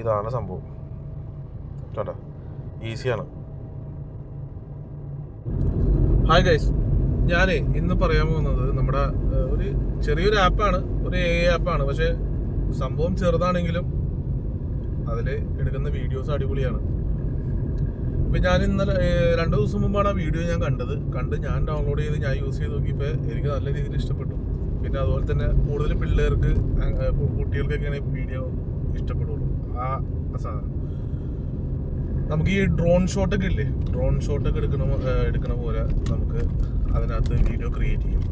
ഇതാണ് സംഭവം കേട്ടോ, ഈസിയാണ്. ഹായ് ഗൈസ്, ഞാനേ ഇന്ന് പറയാൻ പോകുന്നത് നമ്മുടെ ഒരു ചെറിയൊരു ആപ്പാണ്, ഒരു AI ആപ്പാണ്. പക്ഷെ സംഭവം ചെറുതാണെങ്കിലും അതിൽ എടുക്കുന്ന വീഡിയോസ് അടിപൊളിയാണ്. ഇപ്പം ഞാൻ ഇന്നലെ 2 ദിവസം മുമ്പാണ് ആ വീഡിയോ ഞാൻ കണ്ട് ഞാൻ ഡൗൺലോഡ് ചെയ്ത് ഞാൻ യൂസ് ചെയ്ത് നോക്കിയപ്പോൾ എനിക്ക് നല്ല രീതിയിൽ ഇഷ്ടപ്പെട്ടു. പിന്നെ അതുപോലെ തന്നെ കൂടുതൽ പിള്ളേർക്ക് കുട്ടികൾക്കൊക്കെയാണ് ഈ വീഡിയോ ഇഷ്ടപ്പെടുള്ളൂ. ആ സാധനം നമുക്ക് ഈ ഡ്രോൺ ഷോട്ടൊക്കെ ഇല്ലേ, ഡ്രോൺ ഷോട്ടൊക്കെ എടുക്കണ പോലെ നമുക്ക് അതിനകത്ത് വീഡിയോ ക്രിയേറ്റ് ചെയ്യും.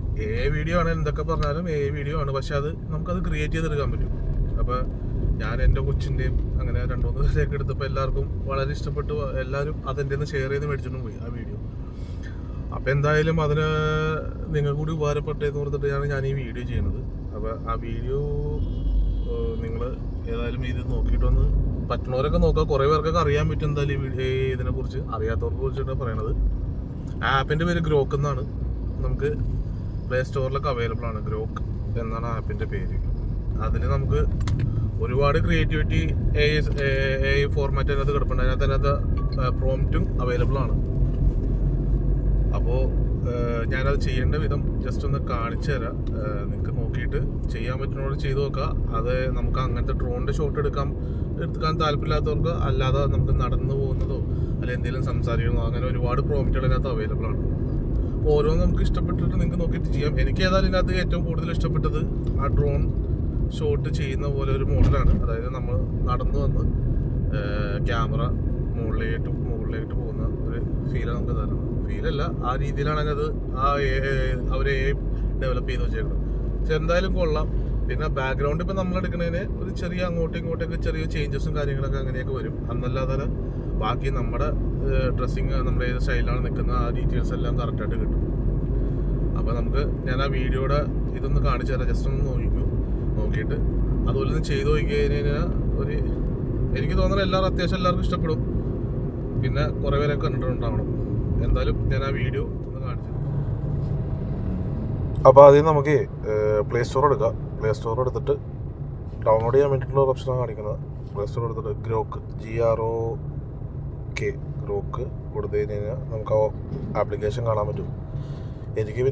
വീഡിയോ ആണ്, എന്തൊക്കെ പറഞ്ഞാലും വീഡിയോ ആണ്, പക്ഷെ അത് നമുക്കത് ക്രിയേറ്റ് ചെയ്തെടുക്കാൻ പറ്റും. അപ്പോൾ ഞാൻ എൻ്റെ കൊച്ചിൻ്റെയും അങ്ങനെ 2-3 ദിവസമൊക്കെ എടുത്തപ്പോൾ എല്ലാവർക്കും വളരെ ഇഷ്ടപ്പെട്ടു. എല്ലാവരും അതെൻ്റെ നിന്ന് ഷെയർ ചെയ്ത് മേടിച്ചിട്ടും പോയി ആ വീഡിയോ. അപ്പോൾ എന്തായാലും അതിന് നിങ്ങൾ കൂടി ഉപകാരപ്പെട്ടതെന്ന് പറഞ്ഞിട്ടാണ് ഞാൻ ഈ വീഡിയോ ചെയ്യുന്നത്. അപ്പോൾ ആ വീഡിയോ നിങ്ങൾ ഏതായാലും ഇത് നോക്കിയിട്ടൊന്ന് പറ്റുന്നവരൊക്കെ നോക്കുക. കുറേ പേർക്കൊക്കെ അറിയാൻ പറ്റും എന്തായാലും ഇതിനെക്കുറിച്ച്. അറിയാത്തവർക്ക് കുറിച്ചിട്ടാണ് പറയണത്. ആപ്പിൻ്റെ പേര് ഗ്രോക്ക് എന്നാണ്. നമുക്ക് പ്ലേ സ്റ്റോറിലൊക്കെ അവൈലബിൾ ആണ്. ഗ്രോക്ക് എന്നാണ് ആപ്പിൻ്റെ പേര്. അതിൽ നമുക്ക് ഒരുപാട് ക്രിയേറ്റിവിറ്റി AI ഫോർമാറ്റ് അതിനകത്ത് കിടപ്പുണ്ട്. അതിനകത്ത് പ്രോംപ്റ്റും അവൈലബിൾ ആണ്. അപ്പോൾ ഞാനത് ചെയ്യേണ്ട വിധം ജസ്റ്റ് ഒന്ന് കാണിച്ചു തരാം. നിങ്ങൾക്ക് നോക്കിയിട്ട് ചെയ്യാൻ പറ്റുന്നവരോട് ചെയ്ത് നോക്കുക. അത് നമുക്ക് അങ്ങനത്തെ ഡ്രോണിൻ്റെ ഷോട്ട് എടുക്കാൻ താല്പര്യമില്ലാത്തവർക്ക് അല്ലാതെ നമുക്ക് നടന്നു പോകുന്നതോ അല്ലെങ്കിൽ എന്തെങ്കിലും സംസാരിക്കണോ അങ്ങനെ ഒരുപാട് പ്രോംപ്റ്റുകൾ അതിനകത്ത് അവൈലബിൾ ആണ്. അപ്പോൾ ഓരോന്നും നമുക്ക് ഇഷ്ടപ്പെട്ടിട്ട് നിങ്ങൾക്ക് നോക്കിയിട്ട് ചെയ്യാം. എനിക്ക് ഏതായാലും ഇതിനകത്ത് ഏറ്റവും കൂടുതൽ ഇഷ്ടപ്പെട്ടത് ആ ഡ്രോൺ ഷോട്ട് ചെയ്യുന്ന പോലെ ഒരു മോഡലാണ്. അതായത് നമ്മൾ നടന്നു വന്ന് ക്യാമറ മുകളിലേക്ക് പോകുന്ന ഒരു ഫീലാണ് നമുക്ക് തരുന്നത്. ഫീലല്ല, ആ രീതിയിലാണ് അത് അവരെ ഡെവലപ്പ് ചെയ്ത് വെച്ചേക്കുന്നത്. പക്ഷെ എന്തായാലും കൊള്ളാം. പിന്നെ ബാക്ക്ഗ്രൗണ്ട് ഇപ്പം നമ്മൾ എടുക്കുന്നതിന് ഒരു ചെറിയ അങ്ങോട്ടും ഇങ്ങോട്ടൊക്കെ ചെറിയ ചേഞ്ചസും കാര്യങ്ങളൊക്കെ അങ്ങനെയൊക്കെ വരും. അന്നല്ലാതെ ബാക്കി നമ്മുടെ ഡ്രസ്സിങ് നമ്മുടെ ഏത് സ്റ്റൈലാണ് നിൽക്കുന്ന ആ ഡീറ്റെയിൽസ് എല്ലാം കറക്റ്റായിട്ട് കിട്ടും. അപ്പോൾ നമുക്ക് ഞാൻ ആ വീഡിയോയുടെ ഇതൊന്ന് കാണിച്ചു തരാം. ജസ്റ്റ് ഒന്ന് നോക്കിയിട്ട് അതുപോലെ ഒന്ന് ചെയ്ത് നോക്കി കഴിഞ്ഞാൽ എനിക്ക് തോന്നുന്നത് അത്യാവശ്യം എല്ലാവർക്കും ഇഷ്ടപ്പെടും. പിന്നെ കുറേ പേരൊക്കെ കണ്ടിട്ടുണ്ടാവണം. എന്തായാലും ഞാൻ ആ വീഡിയോ ഒന്ന് കാണിച്ചു. അപ്പോൾ ആദ്യം നമുക്ക് പ്ലേ സ്റ്റോർ എടുക്കാം. പ്ലേ സ്റ്റോർ എടുത്തിട്ട് ഡൗൺലോഡ് ചെയ്യാൻ വേണ്ടിയിട്ടുള്ള ഓപ്ഷനാണ് കാണിക്കുന്നത്. പ്ലേ സ്റ്റോർ എടുത്തിട്ട് ഗ്രോക്ക് GROK ഗ്രോക്ക് കൊടുത്തു കഴിഞ്ഞാൽ നമുക്ക് ആ ആപ്ലിക്കേഷൻ കാണാൻ പറ്റും.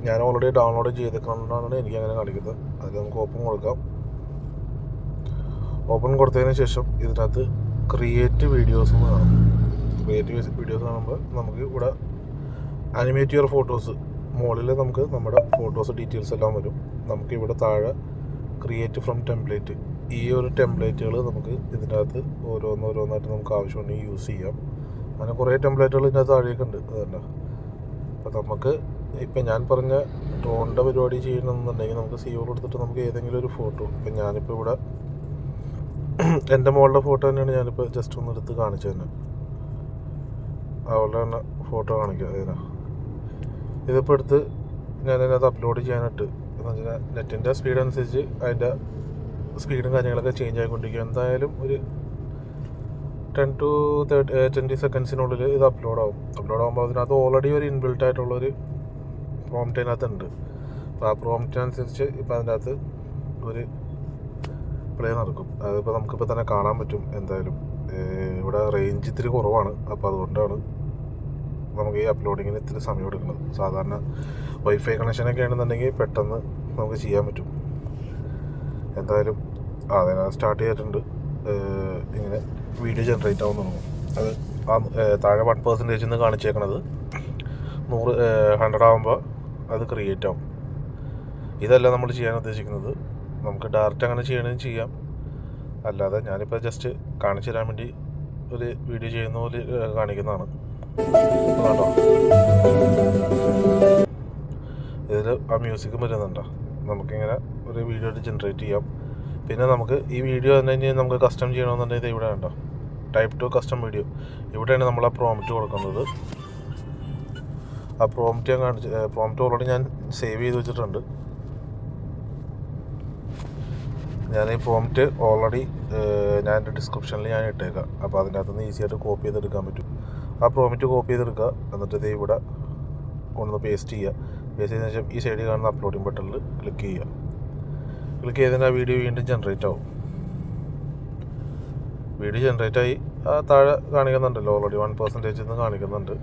ഞാൻ ഓൾറെഡി ഡൗൺലോഡ് ചെയ്തേക്കുന്നതുകൊണ്ടാണ് എനിക്ക് അങ്ങനെ കാണിക്കുന്നത്. അതിൽ നമുക്ക് ഓപ്പൺ കൊടുക്കാം. ഓപ്പൺ കൊടുത്തതിന് ശേഷം ഇതിനകത്ത് ക്രിയേറ്റ് വീഡിയോസ് എന്ന് കാണും. ക്രിയേറ്റ് വീഡിയോസ് കാണുമ്പോൾ നമുക്ക് ഇവിടെ അനിമേറ്റ് യുവർ ഫോട്ടോസ് മുകളിൽ നമുക്ക് നമ്മുടെ ഫോട്ടോസ് ഡീറ്റെയിൽസ് എല്ലാം വരും. നമുക്ക് ഇവിടെ താഴെ ക്രിയേറ്റ് ഫ്രം ടെംപ്ലേറ്റ്, ഈ ഒരു ടെംപ്ലേറ്റുകൾ നമുക്ക് ഇതിനകത്ത് ഓരോന്നായിട്ട് നമുക്ക് ആവശ്യമുണ്ടെങ്കിൽ യൂസ് ചെയ്യാം. അങ്ങനെ കുറേ ടെംപ്ലേറ്റുകൾ ഇതിനകത്ത് താഴേക്ക് ഉണ്ട്. അതല്ല, അപ്പോൾ നമുക്ക് ഇപ്പം ഞാൻ പറഞ്ഞ ഡ്രോണിൻ്റെ പരിപാടി ചെയ്യണമെന്നുണ്ടെങ്കിൽ നമുക്ക് CO എടുത്തിട്ട് നമുക്ക് ഏതെങ്കിലും ഒരു ഫോട്ടോ, ഇപ്പം ഞാനിപ്പോൾ ഇവിടെ എൻ്റെ മോളുടെ ഫോട്ടോ തന്നെയാണ് ഞാനിപ്പോൾ ജസ്റ്റ് ഒന്ന് എടുത്ത് കാണിച്ചു തന്നെ. അവളുടെ തന്നെ ഫോട്ടോ കാണിക്കുക. ഇതിപ്പോൾ എടുത്ത് ഞാൻ അതിനകത്ത് അപ്ലോഡ് ചെയ്യാനായിട്ട് എന്ന് വെച്ചാൽ നെറ്റിൻ്റെ സ്പീഡ് അനുസരിച്ച് അതിൻ്റെ സ്പീഡും കാര്യങ്ങളൊക്കെ ചേഞ്ച് ആയിക്കൊണ്ടിരിക്കും. എന്തായാലും ഒരു 10 to 20 സെക്കൻഡ്സിനുള്ളിൽ ഇത് അപ്ലോഡ് ആകുമ്പോൾ അതിനകത്ത് ഓൾറെഡി ഒരു ഇൻബിൽട്ട് ആയിട്ടുള്ളൊരു പ്രോംപ്റ്റ് അതിനകത്തുണ്ട്. അപ്പോൾ ആ പ്രോംപ്റ്റിനനുസരിച്ച് ഇപ്പോൾ അതിൻ്റെ അകത്ത് ഒരു പ്ലേ നടക്കും. അതിപ്പോൾ നമുക്കിപ്പോൾ തന്നെ കാണാൻ പറ്റും. എന്തായാലും ഇവിടെ റേഞ്ച് ഇത്തിരി കുറവാണ്. അപ്പോൾ അതുകൊണ്ടാണ് നമുക്ക് ഈ അപ്ലോഡിങ്ങിന് ഇത്തിരി സമയം എടുക്കുന്നത്. സാധാരണ വൈഫൈ കണക്ഷനൊക്കെ ആണെന്നുണ്ടെങ്കിൽ പെട്ടെന്ന് നമുക്ക് ചെയ്യാൻ പറ്റും. എന്തായാലും അതിനകത്ത് സ്റ്റാർട്ട് ചെയ്തിട്ടുണ്ട്. ഇങ്ങനെ വീഡിയോ ജനറേറ്റ് ആവാൻ തുടങ്ങും. അത് താഴെ 1% എന്ന് കാണിച്ചേക്കണത് 100 ആകുമ്പോൾ അത് ക്രിയേറ്റ് ആവും. ഇതല്ല നമ്മൾ ചെയ്യാൻ ഉദ്ദേശിക്കുന്നത്. നമുക്ക് ഡയറക്റ്റ് അങ്ങനെ ചെയ്യണമെങ്കിൽ ചെയ്യാം. അല്ലാതെ ഞാനിപ്പോൾ ജസ്റ്റ് കാണിച്ചു തരാൻ വേണ്ടി ഒരു വീഡിയോ ചെയ്യുന്ന പോലെ കാണിക്കുന്നതാണ്. കേട്ടോ, ഇതിൽ ആ മ്യൂസിക്കും വരുന്നുണ്ടോ. നമുക്കിങ്ങനെ ഒരു വീഡിയോ ജനറേറ്റ് ചെയ്യാം. പിന്നെ നമുക്ക് ഈ വീഡിയോ തന്നെ നമുക്ക് കസ്റ്റം ചെയ്യണമെന്നുണ്ടെങ്കിൽ ഇവിടെ ഉണ്ടോ, ടൈപ്പ് ടു കസ്റ്റം വീഡിയോ. ഇവിടെയാണ് നമ്മൾ ആ പ്രോംപ്റ്റ് കൊടുക്കുന്നത്. ആ പ്രോംപ്റ്റ് ഓൾറെഡി ഞാൻ സേവ് ചെയ്ത് വെച്ചിട്ടുണ്ട്. ഞാൻ ഈ പ്രോംപ്റ്റ് ഓൾറെഡി ഞാൻ എൻ്റെ ഡിസ്ക്രിപ്ഷനിൽ ഞാൻ ഇട്ടേക്കാം. അപ്പോൾ അതിൻ്റെ അകത്തുനിന്ന് ഈസി ആയിട്ട് കോപ്പി ചെയ്തെടുക്കാൻ പറ്റും. ആ പ്രോംപ്റ്റ് കോപ്പി ചെയ്തെടുക്കുക. എന്നിട്ട് ഇത് ഇവിടെ കൊണ്ടുവന്ന് പേസ്റ്റ് ചെയ്യുക. പേസ്റ്റ് ചെയ്തതിനു ശേഷം ഈ സൈഡിൽ കാണുന്ന അപ്ലോഡിംഗ് ബട്ടണിൽ ക്ലിക്ക് ചെയ്യുക. ക്ലിക്ക് ചെയ്തതിന് ആ വീഡിയോ വീണ്ടും ജനറേറ്റ് ആവും. വീഡിയോ ജനറേറ്റ് ആയി താഴെ കാണിക്കുന്നുണ്ടല്ലോ, ഓൾറെഡി 1% എന്ന് കാണിക്കുന്നുണ്ട്.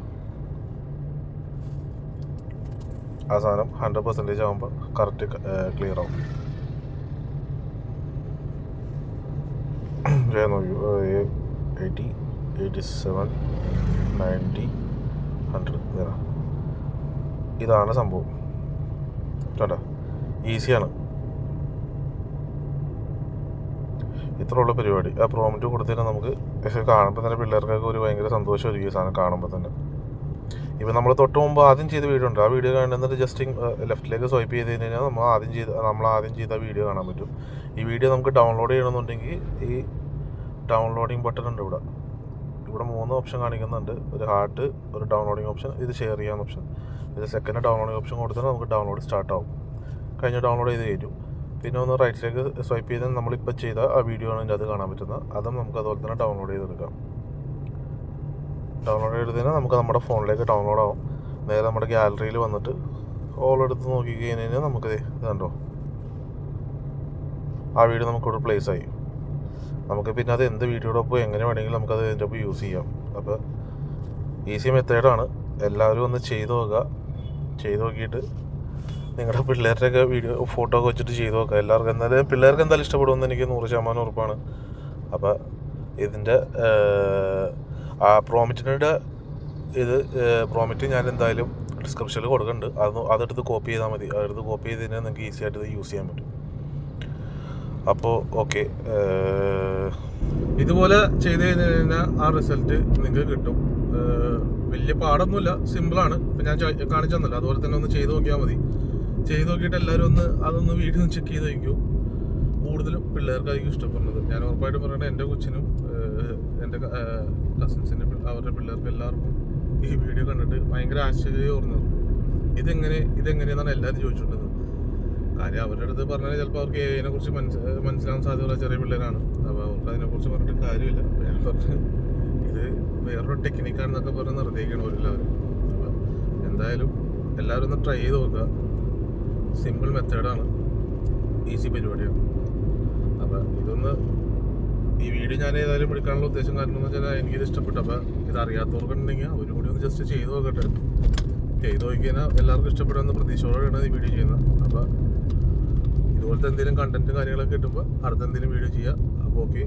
ആ സാധനം 100% ആകുമ്പോൾ കറക്റ്റ് ക്ലിയർ ആവും. നോക്കൂ, 80, 87, 90, 100. ഇതാണ് സംഭവം കേട്ടോ. ഈസിയാണ്, ഇത്ര ഉള്ള പരിപാടി. ആ പ്രോമിറ്റ് കൊടുത്തിട്ട് നമുക്ക് കാണുമ്പോൾ തന്നെ പിള്ളേർക്കൊക്കെ ഒരു ഭയങ്കര സന്തോഷമായിരിക്കും ഈ സാധനം കാണുമ്പോൾ തന്നെ. ഇപ്പം നമ്മൾ തൊട്ട് മുമ്പ് ആദ്യം ചെയ്ത വീഡിയോ ഉണ്ട്, ആ വീഡിയോ കാണുന്നിട്ട് ജസ്റ്റ് ലെഫ്റ്റിലേക്ക് സ്വൈപ്പ് ചെയ്ത് കഴിഞ്ഞാൽ നമ്മൾ ആദ്യം ചെയ്ത വീഡിയോ കാണാൻ പറ്റും. ഈ വീഡിയോ നമുക്ക് ഡൗൺലോഡ് ചെയ്യണമെന്നുണ്ടെങ്കിൽ ഈ ഡൗൺലോഡിങ് ബട്ടൺ ഉണ്ട് ഇവിടെ 3 ഓപ്ഷൻ കാണിക്കുന്നുണ്ട്. ഒരു ഹാർട്ട്, ഒരു ഡൗൺലോഡിങ് ഓപ്ഷൻ, ഇത് ഷെയർ ചെയ്യാൻ ഓപ്ഷൻ. ഇത് സെക്കൻഡ് ഡൗൺലോഡിങ് ഓപ്ഷൻ കൊടുത്താൽ നമുക്ക് ഡൗൺലോഡ് സ്റ്റാർട്ട് ആവും. കഴിഞ്ഞ് ഡൗൺലോഡ് ചെയ്ത് കഴിഞ്ഞു. പിന്നെ ഒന്ന് റൈറ്റിലേക്ക് സ്വൈപ്പ് ചെയ്താൽ നമ്മളിപ്പോൾ ചെയ്ത ആ വീഡിയോ ആണ് അതിൻ്റെ അത് കാണാൻ പറ്റുന്നത്. അതും നമുക്ക് അതുപോലെ തന്നെ ഡൗൺലോഡ് ചെയ്തെടുക്കാം. ഡൗൺലോഡ് ചെയ്തതിന് നമുക്ക് നമ്മുടെ ഫോണിലേക്ക് ഡൗൺലോഡ് ആവും. നേരെ നമ്മുടെ ഗാലറിയിൽ വന്നിട്ട് ഓൾ എടുത്ത് നോക്കി കഴിഞ്ഞാൽ നമുക്ക് ഇത് കണ്ടോ, ആ വീഡിയോ നമുക്കിവിടെ പ്ലേസ് ആയി. നമുക്ക് പിന്നെ അത് എന്ത് വീഡിയോടൊപ്പം എങ്ങനെ വേണമെങ്കിലും നമുക്കത് അതിൻ്റെ ഒപ്പം യൂസ് ചെയ്യാം. അപ്പോൾ ഈസി മെത്തേഡാണ്. എല്ലാവരും ഒന്ന് ചെയ്ത് നോക്കുക. ചെയ്ത് നോക്കിയിട്ട് നിങ്ങളുടെ പിള്ളേരുടെയൊക്കെ വീഡിയോ ഫോട്ടോ ഒക്കെ വെച്ചിട്ട് ചെയ്ത് നോക്കുക. പിള്ളേർക്ക് എന്തായാലും ഇഷ്ടപ്പെടുമെന്ന് എനിക്ക് 100% ഉറപ്പാണ്. അപ്പോൾ ഇതിൻ്റെ ആ പ്രോമിറ്റിൻ്റെ പ്രോമിറ്റ് ഞാൻ എന്തായാലും ഡിസ്ക്രിപ്ഷനിൽ കൊടുക്കുന്നുണ്ട്. അതെടുത്ത് കോപ്പി ചെയ്താൽ മതി. അതെടുത്ത് കോപ്പി ചെയ്ത് കഴിഞ്ഞാൽ നിങ്ങൾക്ക് ഈസി ആയിട്ട് ഇത് യൂസ് ചെയ്യാൻ പറ്റും. അപ്പോൾ ഓക്കെ, ഇതുപോലെ ചെയ്ത് കഴിഞ്ഞ് കഴിഞ്ഞാൽ ആ റിസൾട്ട് നിങ്ങൾക്ക് കിട്ടും. വലിയ പാടൊന്നുമില്ല, സിമ്പിളാണ്. ഇപ്പം ഞാൻ കാണിച്ചു തന്നല്ലോ, അതുപോലെ തന്നെ ഒന്ന് ചെയ്ത് നോക്കിയാൽ മതി. ചെയ്ത് നോക്കിയിട്ട് എല്ലാവരും അതൊന്ന് വീഡിയോ ചെക്ക് ചെയ്ത് നോക്കൂ. കൂടുതലും പിള്ളേർക്കായിരിക്കും ഇഷ്ടപ്പെടുന്നത്. ഞാൻ ഉറപ്പായിട്ട് പറയണേ, എൻ്റെ കൊച്ചിനും എൻ്റെ കസിൻസിൻ്റെ അവരുടെ പിള്ളേർക്ക് എല്ലാവർക്കും ഈ വീഡിയോ കണ്ടിട്ട് ഭയങ്കര ആശ്ചര്യം ഓർന്നത്. ഇതെങ്ങനെയെന്നാണ് എല്ലാവരും ചോദിച്ചിട്ടുള്ളത്. കാര്യം അവരുടെ അടുത്ത് പറഞ്ഞാൽ ചിലപ്പോൾ അവർക്ക് അതിനെക്കുറിച്ച് മനസ്സിലാവാൻ സാധ്യതയുള്ള ചെറിയ പിള്ളേരാണ്. അപ്പോൾ അവർക്ക് അതിനെക്കുറിച്ച് പറഞ്ഞിട്ട് കാര്യമില്ല. ഞാൻ പറഞ്ഞ് ഇത് വേറൊരു ടെക്നിക്കാണെന്നൊക്കെ പറഞ്ഞ് നിർദ്ദേശിക്കണം എല്ലാവരും. അപ്പോൾ എന്തായാലും എല്ലാവരും ഒന്ന് ട്രൈ ചെയ്ത് നോക്കുക. സിമ്പിൾ മെത്തേഡാണ്, ഈസി പരിപാടിയാണ്. അപ്പോൾ ഈ വീഡിയോ ഞാൻ ഏതായാലും എടുക്കാനുള്ള ഉദ്ദേശം കാരണം എന്ന് വെച്ചാൽ എനിക്കിത് ഇഷ്ടപ്പെട്ടു. അപ്പോൾ ഇത് അറിയാത്തവർക്കുണ്ടെങ്കിൽ അവരും കൂടി ഒന്ന് ജസ്റ്റ് ചെയ്ത് നോക്കട്ടെ. ചെയ്ത് നോക്കിക്കഴിഞ്ഞാൽ എല്ലാവർക്കും ഇഷ്ടപ്പെടുന്ന പ്രതീക്ഷയോടെയാണ് ഈ വീഡിയോ ചെയ്യുന്നത്. അപ്പോൾ ഇതുപോലത്തെ എന്തെങ്കിലും കണ്ടന്റ് കാര്യങ്ങളൊക്കെ കിട്ടുമ്പോൾ അടുത്ത എന്തെങ്കിലും വീഡിയോ ചെയ്യുക. അപ്പോൾ ഓക്കെ.